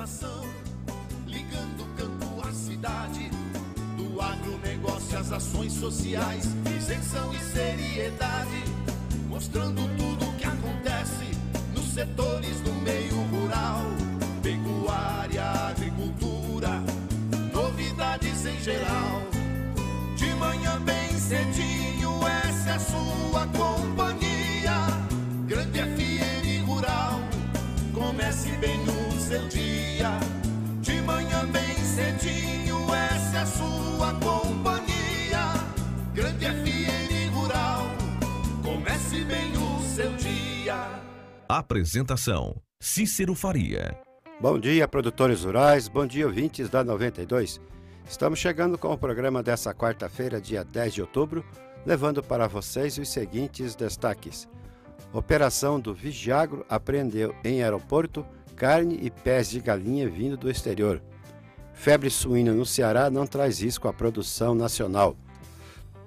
informação, ligando o campo à cidade, do agronegócio às ações sociais, isenção e seriedade, mostrando tudo o que acontece nos setores do meio rural, pecuária, agricultura, novidades em geral. De manhã bem cedinho, essa é a sua companhia, Grande FM Rural, comece bem o seu dia. De manhã bem cedinho, essa é a sua companhia, Grande FM Rural, comece bem o seu dia. Apresentação: Cícero Faria. Bom dia, produtores rurais, bom dia, ouvintes da 92. Estamos chegando com o programa dessa quarta-feira, dia 10 de outubro, levando para vocês os seguintes destaques. Operação do Vigiagro apreendeu em aeroporto carne e pés de galinha vindo do exterior. Febre suína no Ceará não traz risco à produção nacional.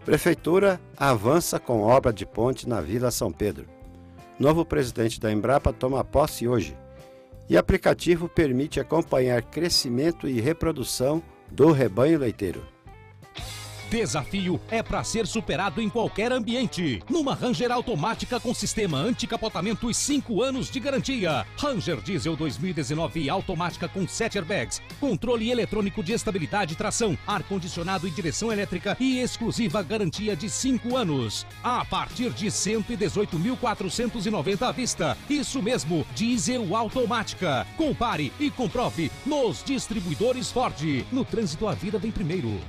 Prefeitura avança com obra de ponte na Vila São Pedro. Novo presidente da Embrapa toma posse hoje. E aplicativo permite acompanhar crescimento e reprodução do rebanho leiteiro. Desafio é para ser superado em qualquer ambiente. Numa Ranger automática com sistema anticapotamento e 5 anos de garantia. Ranger Diesel 2019 automática com 7 airbags, controle eletrônico de estabilidade e tração, ar-condicionado e direção elétrica e exclusiva garantia de 5 anos. A partir de R$ 118.490 à vista. Isso mesmo, diesel automática. Compare e comprove nos distribuidores Ford. No trânsito, a vida vem primeiro.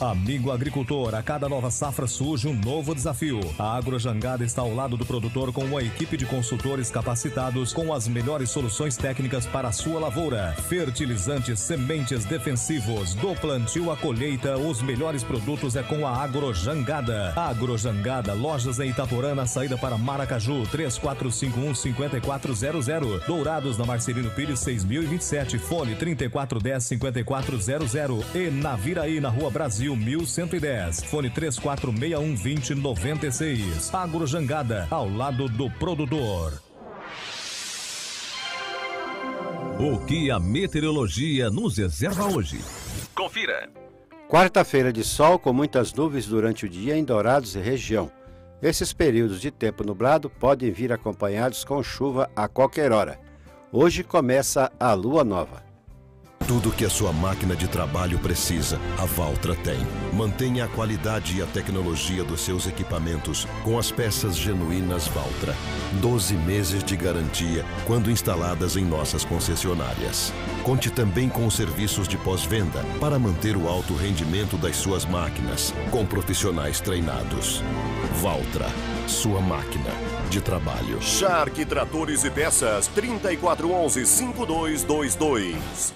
Amigo agricultor, a cada nova safra surge um novo desafio. A Agrojangada está ao lado do produtor com uma equipe de consultores capacitados com as melhores soluções técnicas para a sua lavoura. Fertilizantes, sementes defensivos, do plantio à colheita, os melhores produtos é com a Agrojangada. Agrojangada, lojas em Itaporã, na saída para Maracaju, 3451-5400. Dourados, na Marcelino Pires, 6027, fone 3410-5400. E Naviraí, na Rua Brasil, 1110, fone 3461-2096. Agrojangada, ao lado do produtor. O que a meteorologia nos reserva hoje? Confira. Quarta-feira de sol com muitas nuvens durante o dia em Dourados e região. Esses períodos de tempo nublado podem vir acompanhados com chuva a qualquer hora. Hoje começa a lua nova. Tudo que a sua máquina de trabalho precisa, a Valtra tem. Mantenha a qualidade e a tecnologia dos seus equipamentos com as peças genuínas Valtra. 12 meses de garantia quando instaladas em nossas concessionárias. Conte também com os serviços de pós-venda para manter o alto rendimento das suas máquinas, com profissionais treinados. Valtra, sua máquina de trabalho. Shark Tratores e Peças, 3411-5222.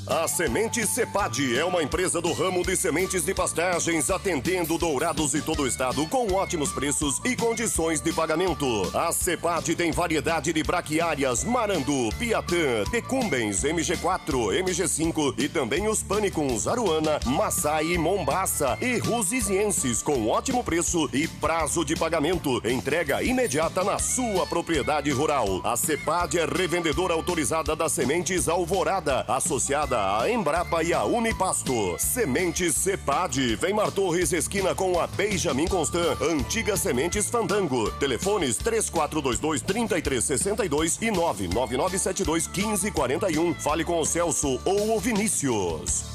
A Semente Cepad é uma empresa do ramo de sementes de pastagens, atendendo Dourados e todo o estado com ótimos preços e condições de pagamento. A Cepad tem variedade de braquiárias Marandu, Piatã, Decumbens, MG4, MG5 e também os Pânicums, Aruana, Massai e Mombaça e Rusizienses com ótimo preço e prazo de pagamento. Entrega imediata na sua propriedade rural. A Cepad é revendedora autorizada das sementes Alvorada, associada a Embrapa e a Unipasto. Sementes Cepad, Weimar Torres, esquina com a Benjamin Constant, antiga Sementes Fandango. Telefones 3422-3362 e 99972-1541. Fale com o Celso ou o Vinícius.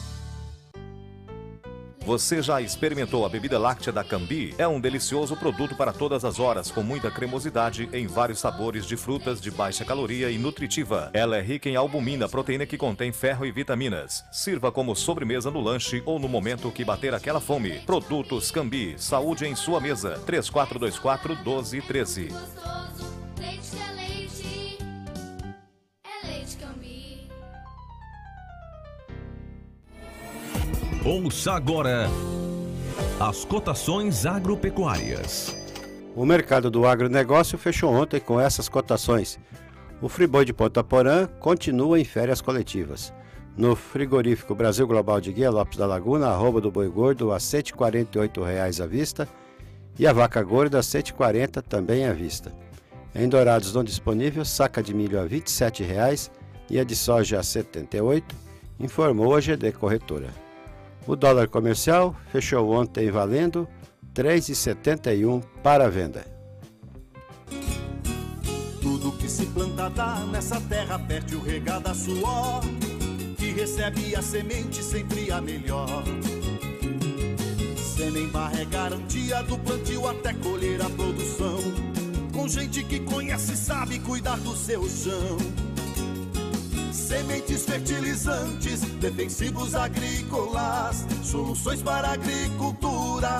Você já experimentou a bebida láctea da Cambi? É um delicioso produto para todas as horas, com muita cremosidade, em vários sabores de frutas de baixa caloria e nutritiva. Ela é rica em albumina, proteína que contém ferro e vitaminas. Sirva como sobremesa no lanche ou no momento que bater aquela fome. Produtos Cambi, saúde em sua mesa. 3424-1213. Ouça agora as cotações agropecuárias. O mercado do agronegócio fechou ontem com essas cotações. O Friboi de Ponta Porã continua em férias coletivas. No frigorífico Brasil Global de Guia Lopes da Laguna, a arroba do boi gordo a R$ 148,00 à vista e a vaca gorda a R$ 140,00 também à vista. Em Dourados não disponível, saca de milho a R$ 27,00 e a de soja a 78, informou a GD Corretora. O dólar comercial fechou ontem valendo R$ 3,71 para a venda. Tudo que se planta dá nessa terra fértil regada a suor, que recebe a semente sempre a melhor. Semem-Barra é garantia do plantio até colher a produção, com gente que conhece e sabe cuidar do seu chão. Sementes fertilizantes, defensivos agrícolas, soluções para a agricultura,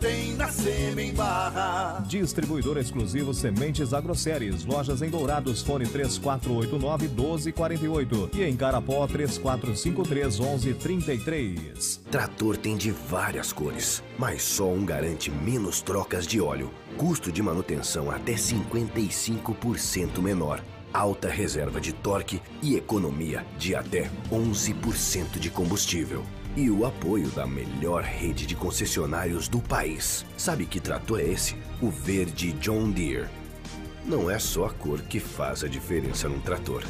tem na Semem-Barra. Distribuidor exclusivo Sementes Agroséries. Lojas em Dourados, fone 3489-1248 e em Carapó 3453-1133. Trator tem de várias cores, mas só um garante menos trocas de óleo, custo de manutenção até 55% menor, alta reserva de torque e economia de até 11% de combustível. E o apoio da melhor rede de concessionários do país. Sabe que trator é esse? O verde John Deere. Não é só a cor que faz a diferença num trator.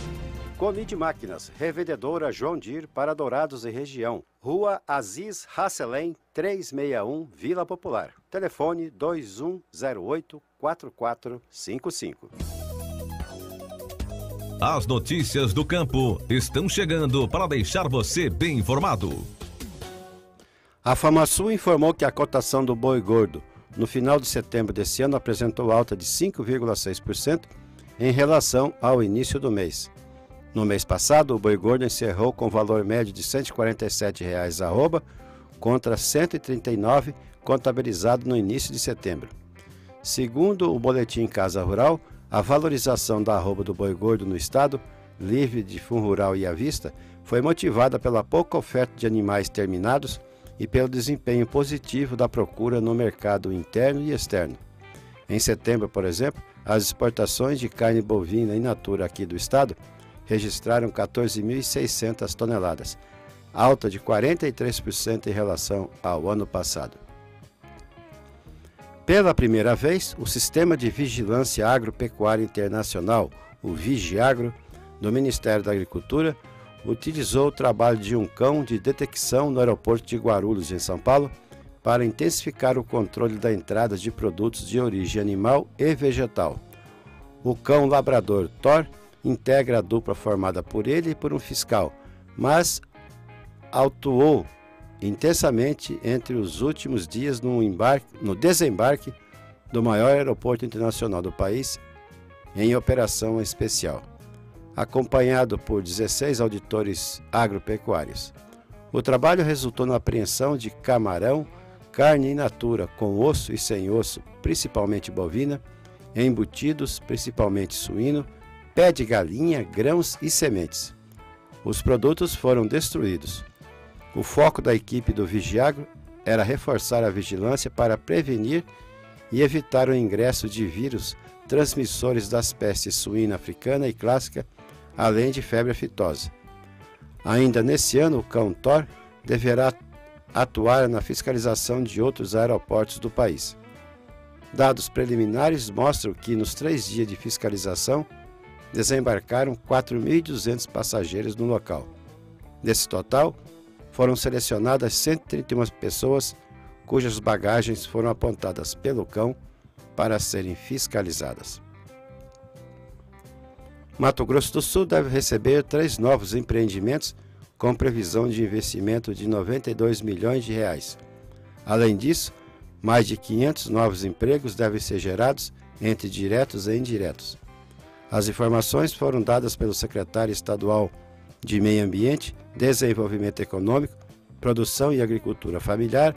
Colide Máquinas, revendedora John Deere para Dourados e região. Rua Aziz Hasselem, 361, Vila Popular. Telefone 2108-4455. As notícias do campo estão chegando para deixar você bem informado. A FamaSul informou que a cotação do boi gordo no final de setembro desse ano apresentou alta de 5,6% em relação ao início do mês. No mês passado, o boi gordo encerrou com valor médio de R$ 147,00 a arroba, contra R$ 139,00 contabilizado no início de setembro. Segundo o boletim Casa Rural, a valorização da arroba do boi gordo no estado, livre de fundo rural e à vista, foi motivada pela pouca oferta de animais terminados e pelo desempenho positivo da procura no mercado interno e externo. Em setembro, por exemplo, as exportações de carne bovina in natura aqui do estado registraram 14.600 toneladas, alta de 43% em relação ao ano passado. Pela primeira vez, o Sistema de Vigilância Agropecuária Internacional, o Vigiagro, do Ministério da Agricultura, utilizou o trabalho de um cão de detecção no aeroporto de Guarulhos, em São Paulo, para intensificar o controle da entrada de produtos de origem animal e vegetal. O cão labrador Thor integra a dupla formada por ele e por um fiscal, mas atuou intensamente entre os últimos dias no desembarque do maior aeroporto internacional do país, em operação especial, acompanhado por 16 auditores agropecuários. O trabalho resultou na apreensão de camarão, carne in natura com osso e sem osso, principalmente bovina, embutidos, principalmente suíno, pé de galinha, grãos e sementes. Os produtos foram destruídos. O foco da equipe do Vigiagro era reforçar a vigilância para prevenir e evitar o ingresso de vírus transmissores das pestes suína africana e clássica, além de febre aftosa. Ainda nesse ano, o cão Thor deverá atuar na fiscalização de outros aeroportos do país. Dados preliminares mostram que, nos 3 dias de fiscalização, desembarcaram 4.200 passageiros no local. Desse total, foram selecionadas 131 pessoas cujas bagagens foram apontadas pelo cão para serem fiscalizadas. Mato Grosso do Sul deve receber 3 novos empreendimentos com previsão de investimento de R$ 92 milhões. Além disso, mais de 500 novos empregos devem ser gerados entre diretos e indiretos. As informações foram dadas pelo secretário estadual de Meio Ambiente, Desenvolvimento Econômico, Produção e Agricultura Familiar,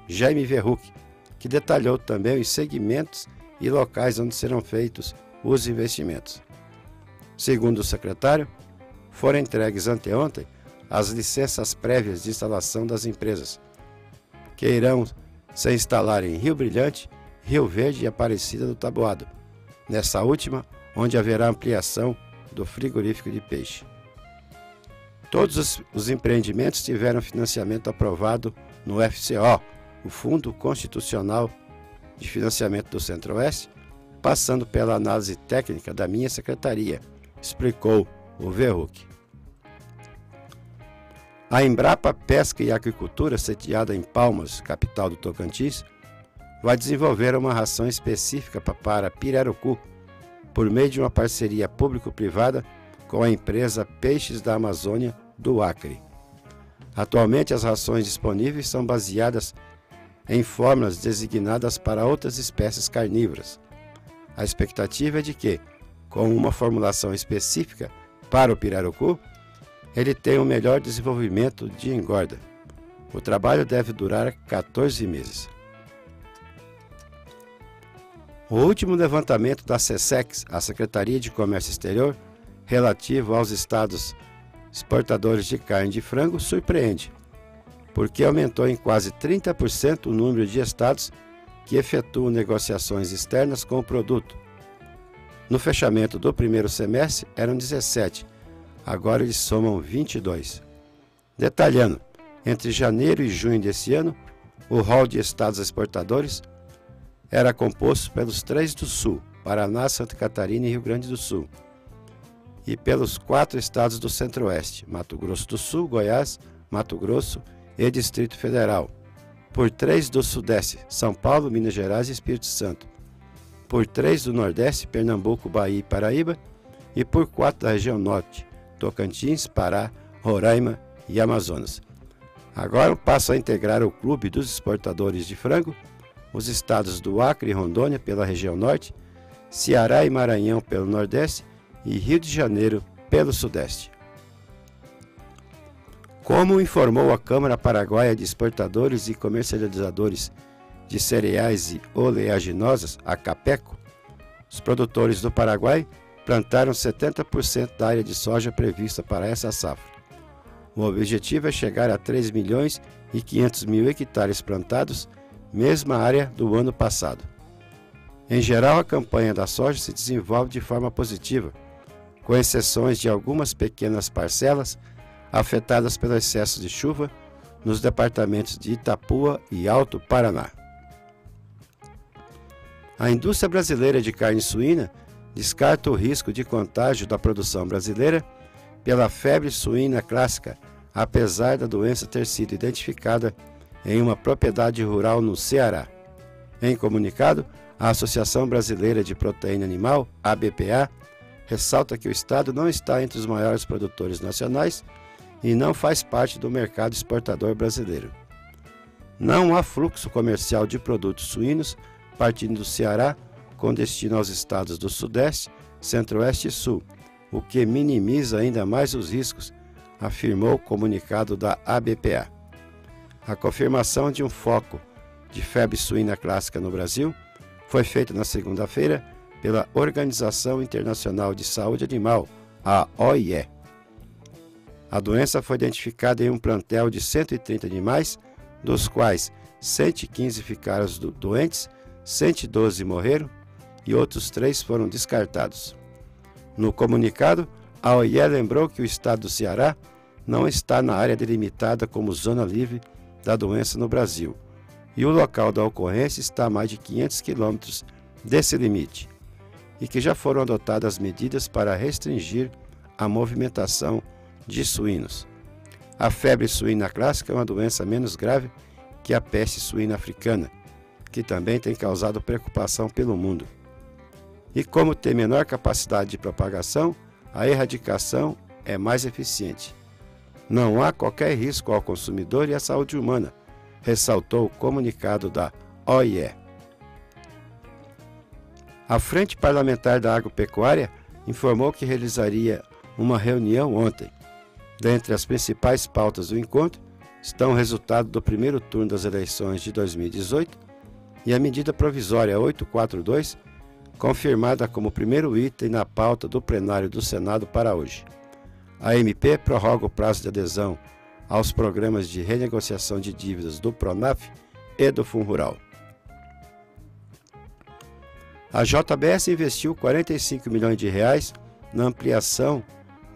Jaime Verruc, que detalhou também os segmentos e locais onde serão feitos os investimentos. Segundo o secretário, foram entregues anteontem as licenças prévias de instalação das empresas, que irão se instalar em Rio Brilhante, Rio Verde e Aparecida do Taboado, nessa última, onde haverá ampliação do frigorífico de peixe. Todos os empreendimentos tiveram financiamento aprovado no FCO, o Fundo Constitucional de Financiamento do Centro-Oeste, passando pela análise técnica da minha secretaria, explicou o Verruc. A Embrapa Pesca e Agricultura, sediada em Palmas, capital do Tocantins, vai desenvolver uma ração específica para pirarucu, por meio de uma parceria público-privada com a empresa Peixes da Amazônia do Acre. Atualmente, as rações disponíveis são baseadas em fórmulas designadas para outras espécies carnívoras. A expectativa é de que, com uma formulação específica para o pirarucu, ele tenha um melhor desenvolvimento de engorda. O trabalho deve durar 14 meses. O último levantamento da SECEX, a Secretaria de Comércio Exterior, relativo aos estados exportadores de carne de frango, surpreende, porque aumentou em quase 30% o número de estados que efetuam negociações externas com o produto. No fechamento do primeiro semestre eram 17, agora eles somam 22. Detalhando, entre janeiro e junho desse ano, o rol de estados exportadores era composto pelos 3 do Sul, Paraná, Santa Catarina e Rio Grande do Sul, e pelos 4 estados do Centro-Oeste, Mato Grosso do Sul, Goiás, Mato Grosso e Distrito Federal, por 3 do Sudeste, São Paulo, Minas Gerais e Espírito Santo, por 3 do Nordeste, Pernambuco, Bahia e Paraíba, e por 4 da região Norte, Tocantins, Pará, Roraima e Amazonas. Agora passo a integrar o Clube dos Exportadores de Frango, os estados do Acre e Rondônia pela região Norte, Ceará e Maranhão pelo Nordeste e Rio de Janeiro pelo Sudeste. Como informou a Câmara Paraguaia de Exportadores e Comercializadores de Cereais e Oleaginosas, a CAPECO, os produtores do Paraguai plantaram 70% da área de soja prevista para essa safra. O objetivo é chegar a 3 milhões e 500 mil hectares plantados, mesma área do ano passado. Em geral, a campanha da soja se desenvolve de forma positiva, com exceções de algumas pequenas parcelas afetadas pelo excesso de chuva nos departamentos de Itapúa e Alto Paraná. A indústria brasileira de carne suína descarta o risco de contágio da produção brasileira pela febre suína clássica, apesar da doença ter sido identificada em uma propriedade rural no Ceará. Em comunicado, a Associação Brasileira de Proteína Animal, ABPA, ressalta que o Estado não está entre os maiores produtores nacionais e não faz parte do mercado exportador brasileiro. Não há fluxo comercial de produtos suínos partindo do Ceará com destino aos estados do Sudeste, Centro-Oeste e Sul, o que minimiza ainda mais os riscos, afirmou o comunicado da ABPA. A confirmação de um foco de febre suína clássica no Brasil foi feita na segunda-feira pela Organização Internacional de Saúde Animal, a OIE. A doença foi identificada em um plantel de 130 animais, dos quais 115 ficaram doentes, 112 morreram e outros 3 foram descartados. No comunicado, a OIE lembrou que o estado do Ceará não está na área delimitada como zona livre da doença no Brasil, e o local da ocorrência está a mais de 500 quilômetros desse limite, e que já foram adotadas medidas para restringir a movimentação de suínos. A febre suína clássica é uma doença menos grave que a peste suína africana, que também tem causado preocupação pelo mundo. E como tem menor capacidade de propagação, a erradicação é mais eficiente. Não há qualquer risco ao consumidor e à saúde humana, ressaltou o comunicado da OIE. A Frente Parlamentar da Agropecuária informou que realizaria uma reunião ontem. Dentre as principais pautas do encontro estão o resultado do primeiro turno das eleições de 2018 e a medida provisória 842, confirmada como primeiro item na pauta do plenário do Senado para hoje. A MP prorroga o prazo de adesão aos programas de renegociação de dívidas do PRONAF e do FUNRURAL. A JBS investiu 45 milhões de reais na ampliação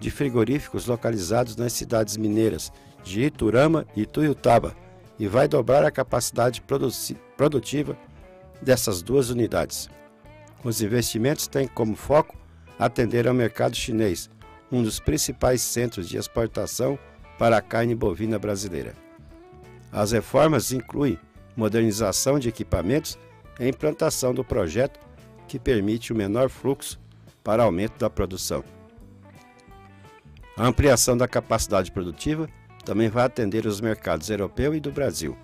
de frigoríficos localizados nas cidades mineiras de Iturama e Tuiutaba e vai dobrar a capacidade produtiva dessas duas unidades. Os investimentos têm como foco atender ao mercado chinês, um dos principais centros de exportação para a carne bovina brasileira. As reformas incluem modernização de equipamentos e implantação do projeto que permite o menor fluxo para aumento da produção. A ampliação da capacidade produtiva também vai atender os mercados europeu e do Brasil.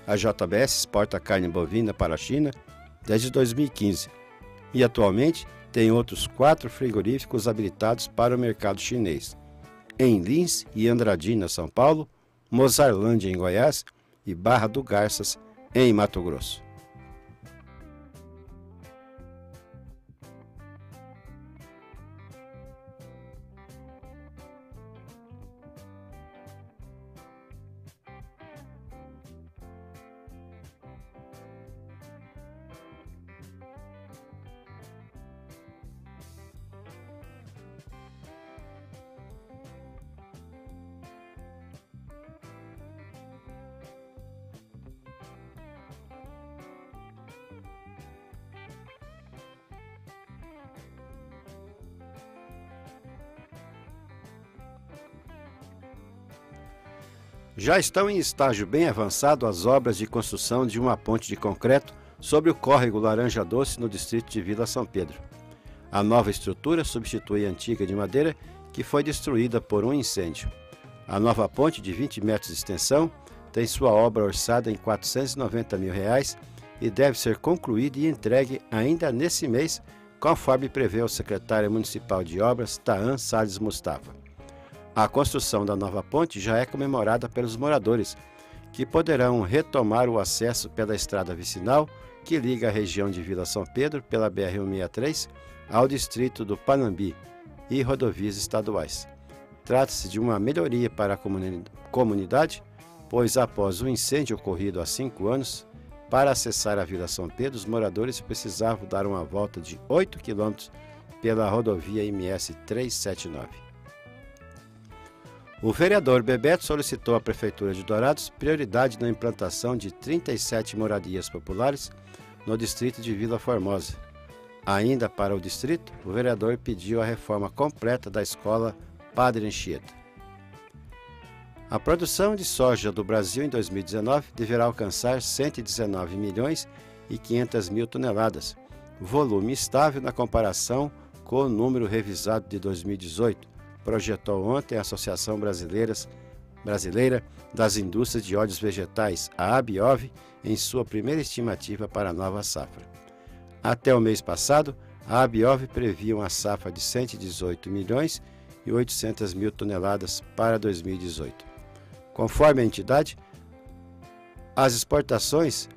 A JBS exporta carne bovina para a China desde 2015 e atualmente tem outros 4 frigoríficos habilitados para o mercado chinês, em Lins e Andradina, São Paulo, Mozarlândia, em Goiás, e Barra do Garças, em Mato Grosso. Já estão em estágio bem avançado as obras de construção de uma ponte de concreto sobre o córrego Laranja Doce no distrito de Vila São Pedro. A nova estrutura substitui a antiga de madeira que foi destruída por um incêndio. A nova ponte de 20 metros de extensão tem sua obra orçada em R$ 490 mil e deve ser concluída e entregue ainda nesse mês, conforme prevê o secretário municipal de obras, Taan Salles Mustafa. A construção da nova ponte já é comemorada pelos moradores, que poderão retomar o acesso pela estrada vicinal que liga a região de Vila São Pedro pela BR-163 ao distrito do Panambi e rodovias estaduais. Trata-se de uma melhoria para a comunidade, pois após o incêndio ocorrido há 5 anos, para acessar a Vila São Pedro, os moradores precisavam dar uma volta de 8 quilômetros pela rodovia MS 379. O vereador Bebeto solicitou à Prefeitura de Dourados prioridade na implantação de 37 moradias populares no distrito de Vila Formosa. Ainda para o distrito, o vereador pediu a reforma completa da escola Padre Anchieta. A produção de soja do Brasil em 2019 deverá alcançar 119 milhões e 500 mil toneladas, volume estável na comparação com o número revisado de 2018. Projetou ontem a Associação Brasileira das Indústrias de Óleos Vegetais, a ABIOV, em sua primeira estimativa para a nova safra. Até o mês passado, a ABIOV previa uma safra de 118 milhões e 800 mil toneladas para 2018. Conforme a entidade, as exportações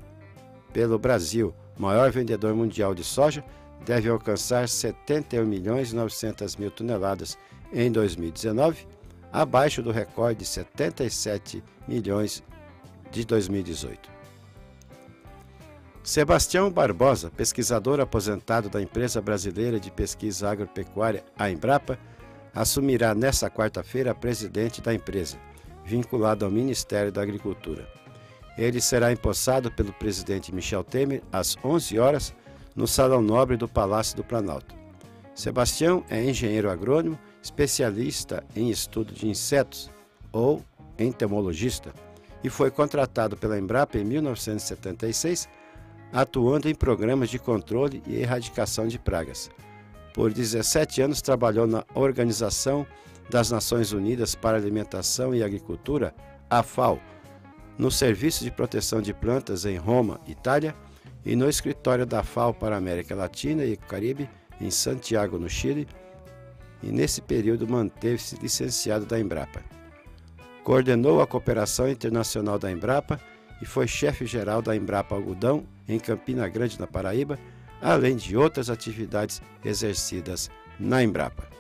pelo Brasil, maior vendedor mundial de soja, devem alcançar 71 milhões e 900 mil toneladas em 2019, abaixo do recorde de 77 milhões de 2018. Sebastião Barbosa, pesquisador aposentado da Empresa Brasileira de Pesquisa Agropecuária, a Embrapa, assumirá nesta quarta-feira a presidente da empresa, vinculado ao Ministério da Agricultura. Ele será empossado pelo presidente Michel Temer às 11 horas no Salão Nobre do Palácio do Planalto. Sebastião é engenheiro agrônomo, especialista em estudo de insetos ou entomologista e foi contratado pela Embrapa em 1976, atuando em programas de controle e erradicação de pragas. Por 17 anos trabalhou na Organização das Nações Unidas para a Alimentação e Agricultura, a FAO, no Serviço de Proteção de Plantas em Roma, Itália, e no escritório da FAO para a América Latina e o Caribe, em Santiago, no Chile, e nesse período manteve-se licenciado da Embrapa. Coordenou a cooperação internacional da Embrapa e foi chefe-geral da Embrapa Algodão, em Campina Grande, na Paraíba, além de outras atividades exercidas na Embrapa.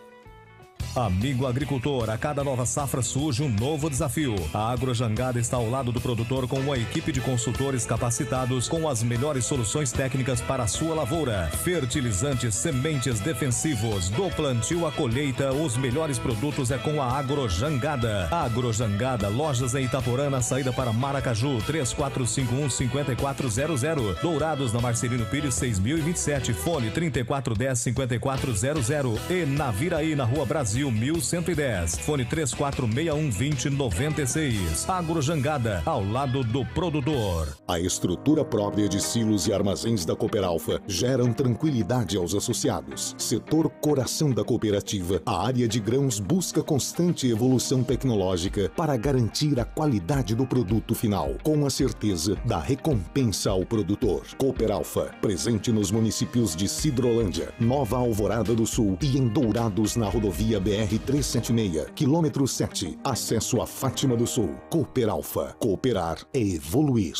Amigo agricultor, a cada nova safra surge um novo desafio. A Agrojangada está ao lado do produtor com uma equipe de consultores capacitados com as melhores soluções técnicas para a sua lavoura. Fertilizantes, sementes, defensivos, do plantio à colheita, os melhores produtos é com a Agrojangada. Agrojangada, lojas em Itaporã, na saída para Maracaju, 3451-5400. Dourados, na Marcelino Pires, 6027, fone 3410-5400. E Naviraí, na Rua Brasil, Desafio 1110. Fone 34612096. Agrojangada, ao lado do produtor. A estrutura própria de silos e armazéns da Cooperalfa geram tranquilidade aos associados. Setor coração da cooperativa, a área de grãos busca constante evolução tecnológica para garantir a qualidade do produto final, com a certeza da recompensa ao produtor. Cooperalfa, presente nos municípios de Sidrolândia, Nova Alvorada do Sul e em Dourados, na rodovia BR-376, quilômetro 7, acesso a Fátima do Sul. Cooperalfa, cooperar é evoluir.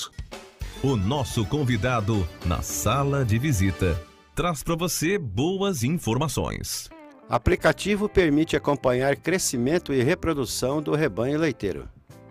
O nosso convidado na sala de visita traz para você boas informações. Aplicativo permite acompanhar crescimento e reprodução do rebanho leiteiro.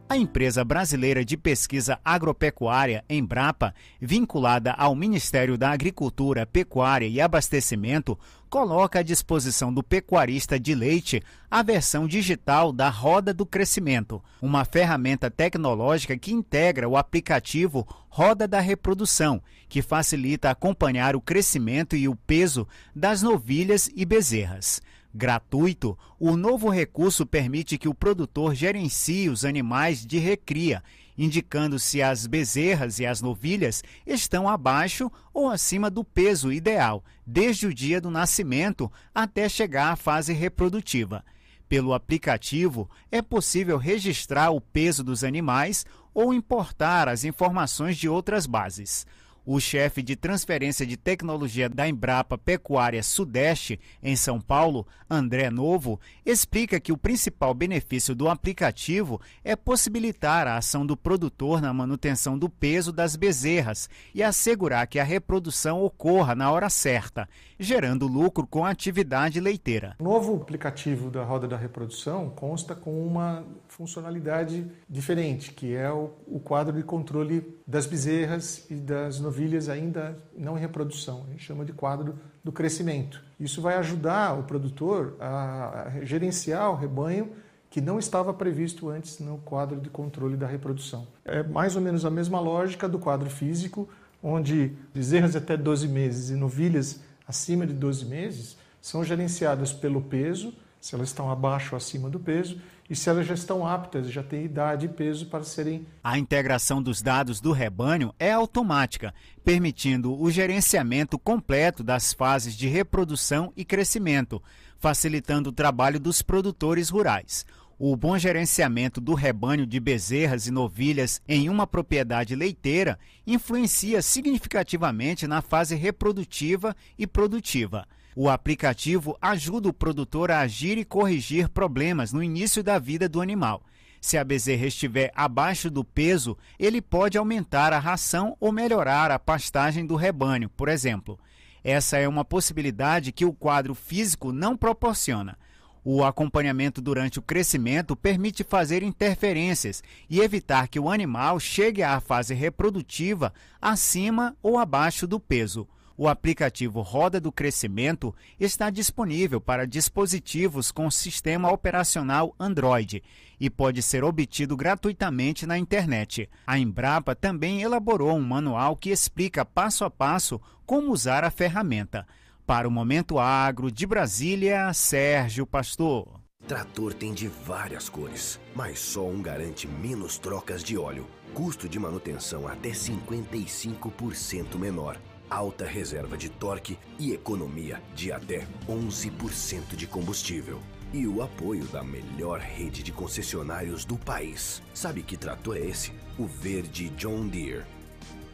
A empresa brasileira de pesquisa agropecuária, Embrapa, vinculada ao Ministério da Agricultura, Pecuária e Abastecimento, coloca à disposição do pecuarista de leite a versão digital da Roda do Crescimento, uma ferramenta tecnológica que integra o aplicativo Roda da Reprodução, que facilita acompanhar o crescimento e o peso das novilhas e bezerras. Gratuito, o novo recurso permite que o produtor gerencie os animais de recria, indicando se as bezerras e as novilhas estão abaixo ou acima do peso ideal, desde o dia do nascimento até chegar à fase reprodutiva. Pelo aplicativo, é possível registrar o peso dos animais ou importar as informações de outras bases. O chefe de transferência de tecnologia da Embrapa Pecuária Sudeste, em São Paulo, André Novo, explica que o principal benefício do aplicativo é possibilitar a ação do produtor na manutenção do peso das bezerras e assegurar que a reprodução ocorra na hora certa, gerando lucro com a atividade leiteira. O novo aplicativo da Roda da Reprodução consta com uma funcionalidade diferente, que é o quadro de controle das bezerras e das novilhas ainda não em reprodução. A gente chama de quadro do crescimento. Isso vai ajudar o produtor a gerenciar o rebanho que não estava previsto antes no quadro de controle da reprodução. É mais ou menos a mesma lógica do quadro físico, onde bezerras até 12 meses e novilhas acima de 12 meses são gerenciadas pelo peso, se elas estão abaixo ou acima do peso, e se elas já estão aptas, já têm idade e peso para serem... A integração dos dados do rebanho é automática, permitindo o gerenciamento completo das fases de reprodução e crescimento, facilitando o trabalho dos produtores rurais. O bom gerenciamento do rebanho de bezerras e novilhas em uma propriedade leiteira influencia significativamente na fase reprodutiva e produtiva. O aplicativo ajuda o produtor a agir e corrigir problemas no início da vida do animal. Se a bezerra estiver abaixo do peso, ele pode aumentar a ração ou melhorar a pastagem do rebanho, por exemplo. Essa é uma possibilidade que o quadro físico não proporciona. O acompanhamento durante o crescimento permite fazer interferências e evitar que o animal chegue à fase reprodutiva acima ou abaixo do peso. O aplicativo Roda do Crescimento está disponível para dispositivos com sistema operacional Android e pode ser obtido gratuitamente na internet. A Embrapa também elaborou um manual que explica passo a passo como usar a ferramenta. Para o Momento Agro, de Brasília, Sérgio Pastor. Trator tem de várias cores, mas só um garante menos trocas de óleo, custo de manutenção até 55% menor, alta reserva de torque e economia de até 11% de combustível. E o apoio da melhor rede de concessionários do país. Sabe que trator é esse? O verde John Deere.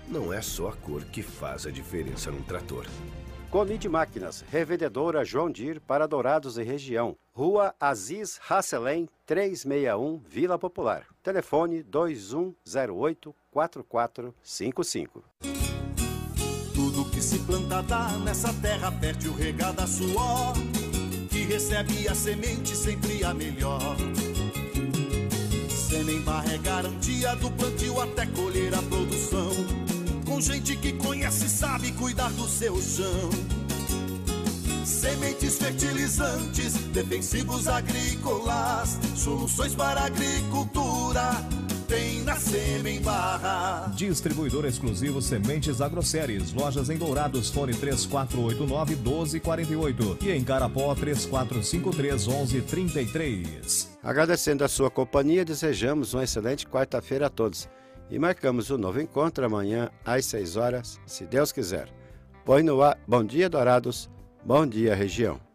Não é só a cor que faz a diferença num trator. Conide Máquinas, revendedora John Deere para Dourados e região. Rua Aziz Hasselem, 361, Vila Popular. Telefone 2108-4455. Tudo que se planta dá nessa terra fértil regada a suor, que recebe a semente sempre a melhor. Semembar é garantia do plantio até colher a produção, com gente que conhece e sabe cuidar do seu chão. Sementes fertilizantes, defensivos agrícolas, soluções para a agricultura. tem na Sêmen Barra. Distribuidor exclusivo Sementes Agroséries. Lojas em Dourados, fone 3489-1248 e em Carapó 3453-1133. Agradecendo a sua companhia, desejamos uma excelente quarta-feira a todos e marcamos um novo encontro amanhã às 6 horas, se Deus quiser. Põe no ar. Bom dia, Dourados. Bom dia, região.